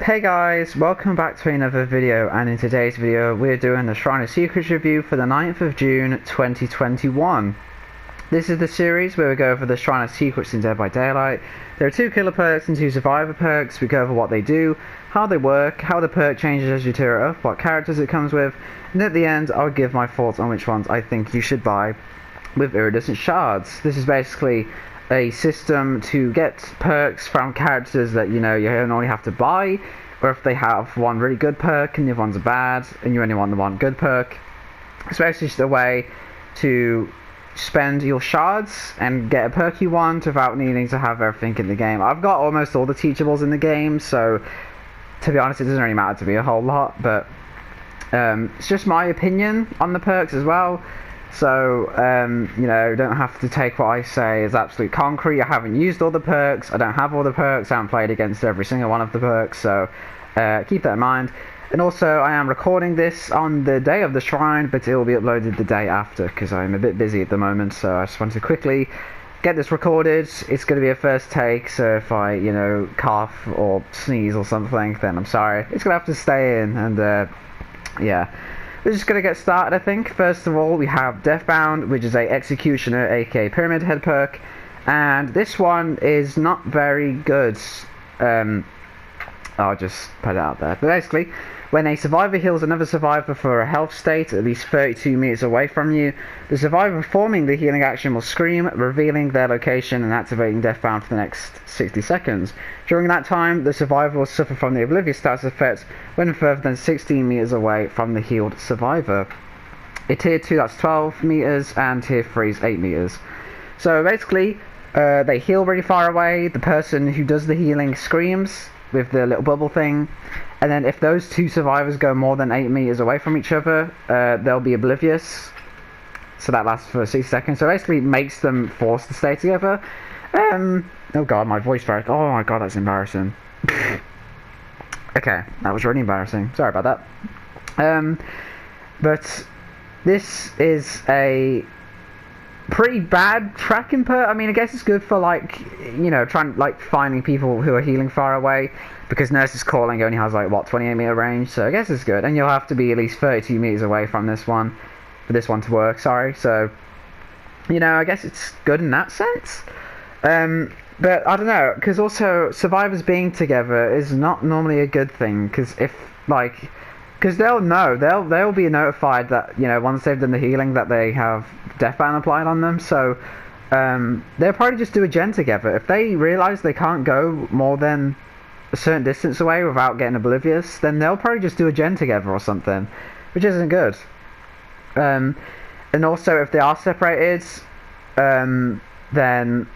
Hey guys, welcome back to another video, and in today's video we're doing the Shrine of Secrets review for the 9th of June 2021. This is the series where we go over the Shrine of Secrets in Dead by Daylight. There are 2 killer perks and 2 survivor perks. We go over what they do, how they work, how the perk changes as you tier it up, what characters it comes with, and at the end I'll give my thoughts on which ones I think you should buy with iridescent shards. This is basically a system to get perks from characters that you only have to buy, or if they have one really good perk and the other one's bad and you only want the one good perk. It's basically just a way to spend your shards and get a perk you want without needing to have everything in the game. I've got almost all the teachables in the game, so to be honest it doesn't really matter to me a whole lot, but it's just my opinion on the perks as well. So, don't have to take what I say as absolute concrete. I haven't used all the perks, I don't have all the perks, I haven't played against every single one of the perks, so keep that in mind. And also, I am recording this on the day of the Shrine, but it will be uploaded the day after, because I'm a bit busy at the moment, so I just wanted to quickly get this recorded. It's going to be a first take, so if I, cough or sneeze or something, then I'm sorry. It's going to have to stay in, and, yeah. We're just going to get started, I think. First of all, we have Deathbound, which is a Executioner, aka Pyramid Head perk. And this one is not very good. I'll just put it out there. But basically, when a survivor heals another survivor for a health state at least 32 meters away from you, the survivor performing the healing action will scream, revealing their location and activating Deathbound for the next 60 seconds. During that time, the survivor will suffer from the Oblivious status effect when further than 16 meters away from the healed survivor. In tier 2 that's 12 meters, and tier 3 is 8 meters. So basically, they heal really far away, the person who does the healing screams with the little bubble thing, and then if those 2 survivors go more than 8 meters away from each other, they'll be oblivious, so that lasts for 60 seconds, so basically it makes them forced to stay together. Oh god, my voice broke. Oh my god, that's embarrassing. Okay, that was really embarrassing, sorry about that. But this is a pretty bad tracking perk. I mean, I guess it's good for finding people who are healing far away, because Nurse's Calling only has 28 meter range, so I guess it's good. And you'll have to be at least 32 meters away from this one for this one to work, sorry. So, I guess it's good in that sense. But I don't know, because also survivors being together is not normally a good thing, because because they'll know, they'll be notified that, once they've done the healing, that they have Deathbound applied on them, so they'll probably just do a gen together. If they realise they can't go more than a certain distance away without getting oblivious, then they'll probably just do a gen together or something, which isn't good. And also, if they are separated, then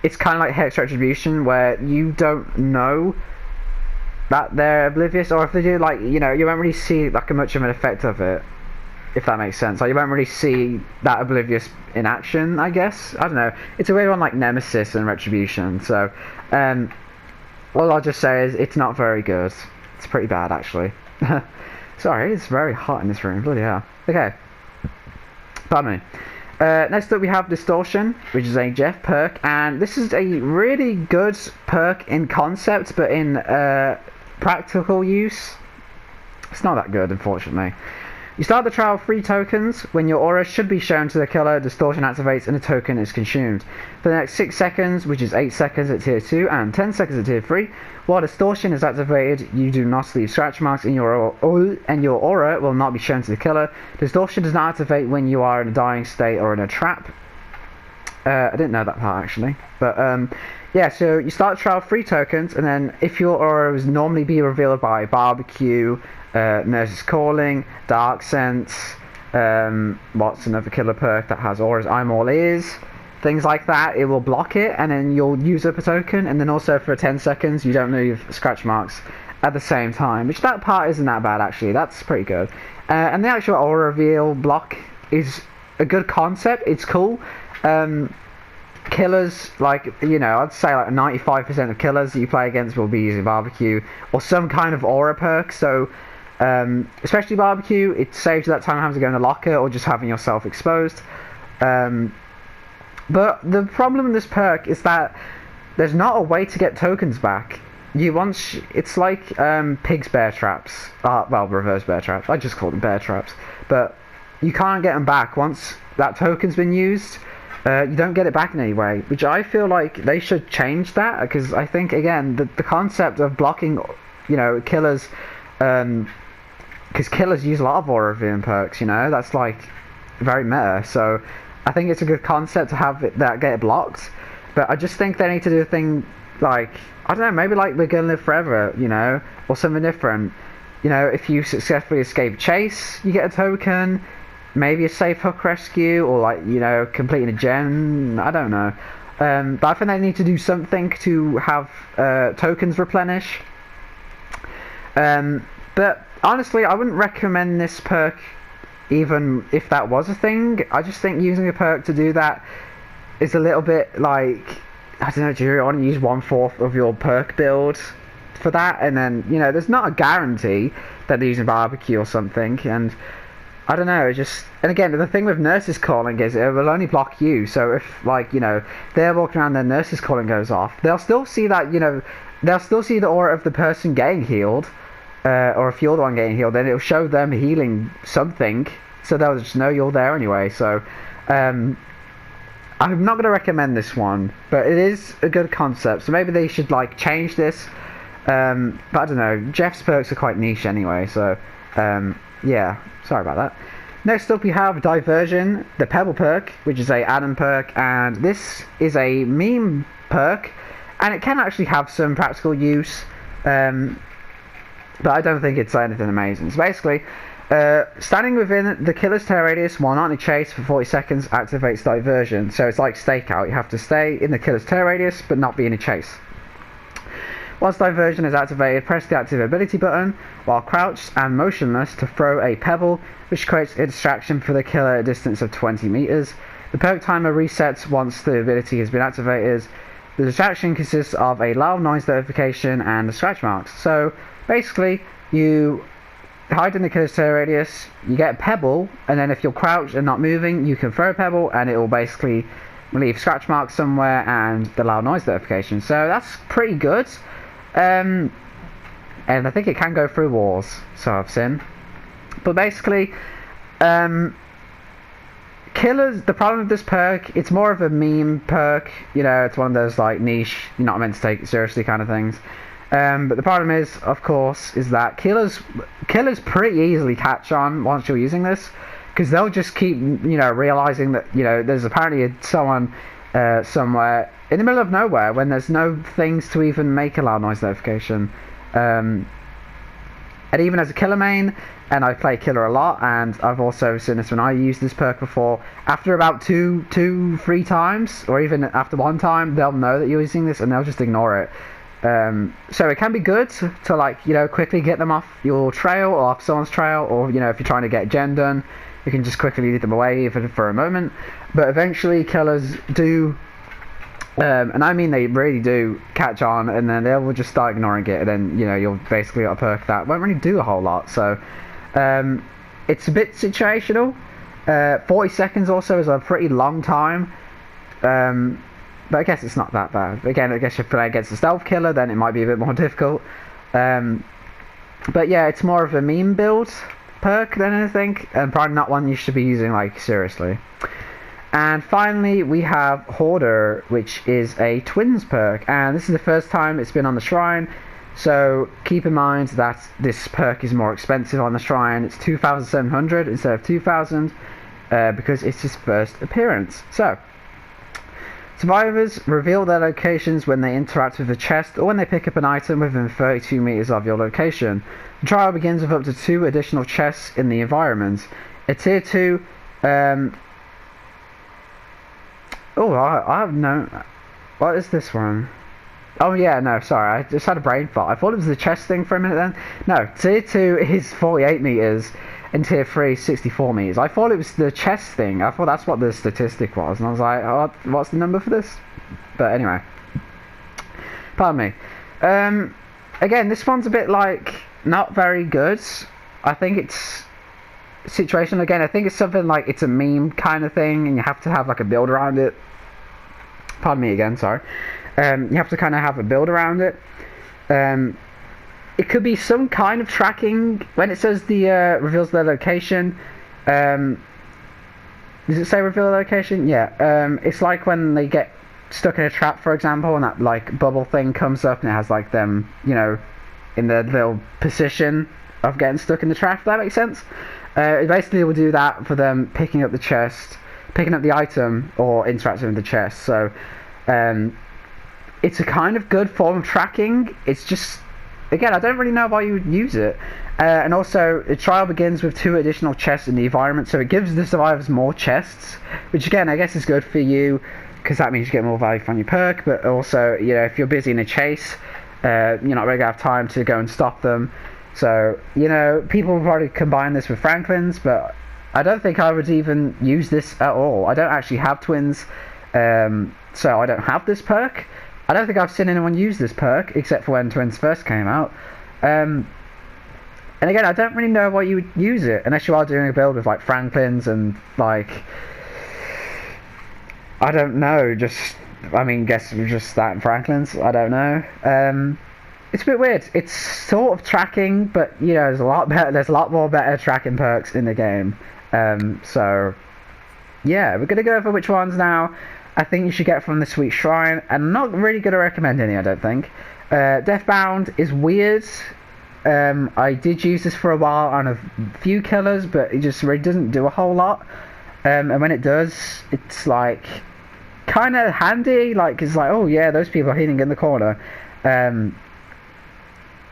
it's kind of like Hex Retribution, where you don't know that they're oblivious, or if they do, you won't really see much of an effect of it, if that makes sense. You won't really see that oblivious in action, I guess. I don't know. It's a weird one like Nemesis and Retribution. So, all I'll just say is it's not very good. It's pretty bad, actually. Sorry, it's very hot in this room. Bloody hell. Okay. Pardon me. Next up we have Distortion, which is a Jeff perk, and this is a really good perk in concept, but in practical use, it's not that good, unfortunately. You start the trial with 3 tokens. When your aura should be shown to the killer, Distortion activates and a token is consumed. For the next 6 seconds, which is 8 seconds at tier 2 and 10 seconds at tier 3, while Distortion is activated, you do not leave scratch marks in your aura, and your aura will not be shown to the killer. Distortion does not activate when you are in a dying state or in a trap. I didn't know that part, actually. But, yeah, so you start the trial with 3 tokens, and then if your aura was normally be revealed by Barbecue, Nurse's Calling, Dark Sense, what's another killer perk that has auras, I'm All Ears, things like that, it will block it, and then you'll use up a token, and then also for 10 seconds you don't leave scratch marks at the same time, which that part isn't that bad, actually. That's pretty good. And the actual aura reveal block is a good concept. It's cool. Killers, I'd say 95% of killers that you play against will be using Barbecue or some kind of aura perk, so especially Barbecue, it saves you that time having to go in a locker or just having yourself exposed. But the problem with this perk is that there's not a way to get tokens back. it's like pigs bear traps. Well, reverse bear traps. I just call them bear traps. But you can't get them back once that token's been used. You don't get it back in any way, which I feel like they should change that, because I think, again, the concept of blocking, killers, because killers use a lot of aura revealing perks, that's like very meta. So I think it's a good concept to have that get blocked, but I just think they need to do a thing like, I don't know, maybe like We're Gonna Live Forever, or something different. If you successfully escape chase, you get a token. Maybe a safe hook rescue, or like, completing a gen. I don't know. But I think they need to do something to have tokens replenish. But honestly, I wouldn't recommend this perk, even if that was a thing. I just think using a perk to do that is a little bit like, I don't know, do you want to use 1/4 of your perk build for that? And then, there's not a guarantee that they're using barbecue or something, and I don't know, and again, the thing with nurses calling is it will only block you, so if, like, they're walking around, their nurses calling goes off, they'll still see that, they'll still see the aura of the person getting healed, or if you're the one getting healed, then it'll show them healing something, so they'll just know you're there anyway. So, I'm not going to recommend this one, but it is a good concept, so maybe they should, like, change this, but I don't know, Jeff's perks are quite niche anyway, so, yeah, sorry about that. Next up we have Diversion, the Pebble perk, which is a add-on perk, and this is a meme perk, and it can actually have some practical use, but I don't think it's anything amazing. So basically, standing within the killer's terror radius while not in a chase for 40 seconds activates Diversion. So it's like stakeout, you have to stay in the killer's terror radius but not be in a chase. Once Diversion is activated, press the active ability button while crouched and motionless to throw a pebble, which creates a distraction for the killer at a distance of 20 meters. The perk timer resets once the ability has been activated. The distraction consists of a loud noise notification and scratch marks. So basically, you hide in the killer's terror radius, you get a pebble, and then if you're crouched and not moving, you can throw a pebble and it will basically leave scratch marks somewhere and the loud noise notification. So that's pretty good. And I think it can go through walls, so I've seen. But basically, killers, the problem with this perk, it's more of a meme perk, it's one of those like niche, you're not meant to take it seriously kind of things. But the problem is, of course, is that killers pretty easily catch on once you're using this, because they'll just keep, realizing that, there's apparently someone somewhere in the middle of nowhere when there's no things to even make a loud noise notification. And even as a killer main, and I play killer a lot, and I've also seen this when I used this perk before, after about 2-3 times, or even after 1 time, they'll know that you're using this and they'll just ignore it. So it can be good to like, quickly get them off your trail or off someone's trail, or, if you're trying to get gen done, you can just quickly lead them away for a moment. But eventually killers do, and I mean they really do catch on, and then they will just start ignoring it, and then, you'll basically got a perk that won't really do a whole lot. So it's a bit situational. 40 seconds also is a pretty long time. But I guess it's not that bad. Again, I guess if you play against a stealth killer, then it might be a bit more difficult. But yeah, it's more of a meme build perk than anything, and probably not one you should be using like seriously. And finally, we have Hoarder, which is a twins perk, and this is the first time it's been on the shrine. So keep in mind that this perk is more expensive on the shrine. It's 2,700 instead of 2,000 because it's his first appearance. So survivors reveal their locations when they interact with the chest or when they pick up an item within 32 meters of your location. The trial begins with up to 2 additional chests in the environment. A tier 2... I have no... What is this one? Oh yeah, no, sorry, I just had a brain fart. I thought it was the chest thing for a minute then. No, tier 2 is 48 meters and tier 3 64 meters. I thought it was the chest thing. I thought that's what the statistic was, and I was like, oh, what's the number for this? But anyway, pardon me. Again, this one's a bit like not very good. I think it's situational. Again, I think it's something like it's a meme kind of thing, and you have to have like a build around it. Pardon me again, sorry. You have to kind of have a build around it. It could be some kind of tracking. When it says the reveals their location, does it say reveal location? Yeah. It's like when they get stuck in a trap, for example, and that like bubble thing comes up and it has like them, in the little position of getting stuck in the trap. If that makes sense. It basically will do that for them picking up the item or interacting with the chest. So it's a kind of good form of tracking. It's just, again, I don't really know why you would use it. And also, the trial begins with 2 additional chests in the environment, so it gives the survivors more chests, which again, I guess is good for you, because that means you get more value from your perk, but also, if you're busy in a chase, you're not really going to have time to go and stop them. So, people will probably combine this with Franklin's, but I don't think I would even use this at all. I don't actually have twins, so I don't have this perk. I don't think I've seen anyone use this perk, except for when twins first came out. And again, I don't really know why you would use it, unless you are doing a build with, like, Franklin's and, like, I don't know, guess just that and Franklin's, I don't know. It's a bit weird. It's sort of tracking, but there's a lot more better tracking perks in the game. So yeah, we're gonna go over which ones now I think you should get from the Sweet Shrine. I'm not really gonna recommend any, I don't think. Deathbound is weird. I did use this for a while on a few killers, but it just really doesn't do a whole lot. And when it does, it's like kind of handy. Like it's like, oh yeah, those people are hiding in the corner.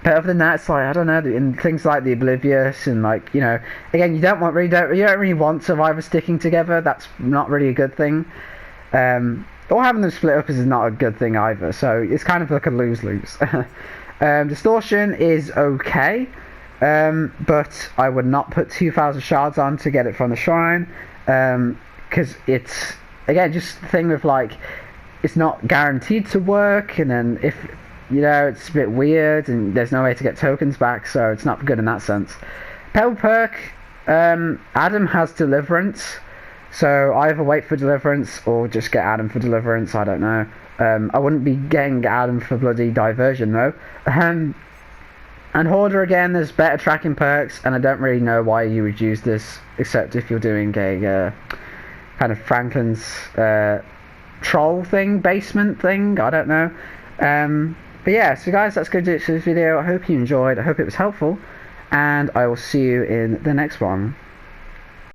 But other than that, it's like, I don't know, in things like the Oblivious and like, again, you don't really want survivors sticking together. That's not really a good thing. Or having them split up is not a good thing either. So it's kind of like a lose-lose. Distortion is okay, but I would not put 2,000 shards on to get it from the shrine, because it's, again, just the thing with like, it's not guaranteed to work, and then if it's a bit weird and there's no way to get tokens back, so it's not good in that sense. Pebble perk, Adam has Deliverance, so either wait for Deliverance or just get Adam for Deliverance, I don't know. I wouldn't be getting Adam for bloody Diversion though. And Hoarder, again, there's better tracking perks, and I don't really know why you would use this, except if you're doing a kind of Franklin's troll thing, basement thing, I don't know. But yeah, so guys, that's going to do it for this video. I hope you enjoyed, I hope it was helpful, and I will see you in the next one.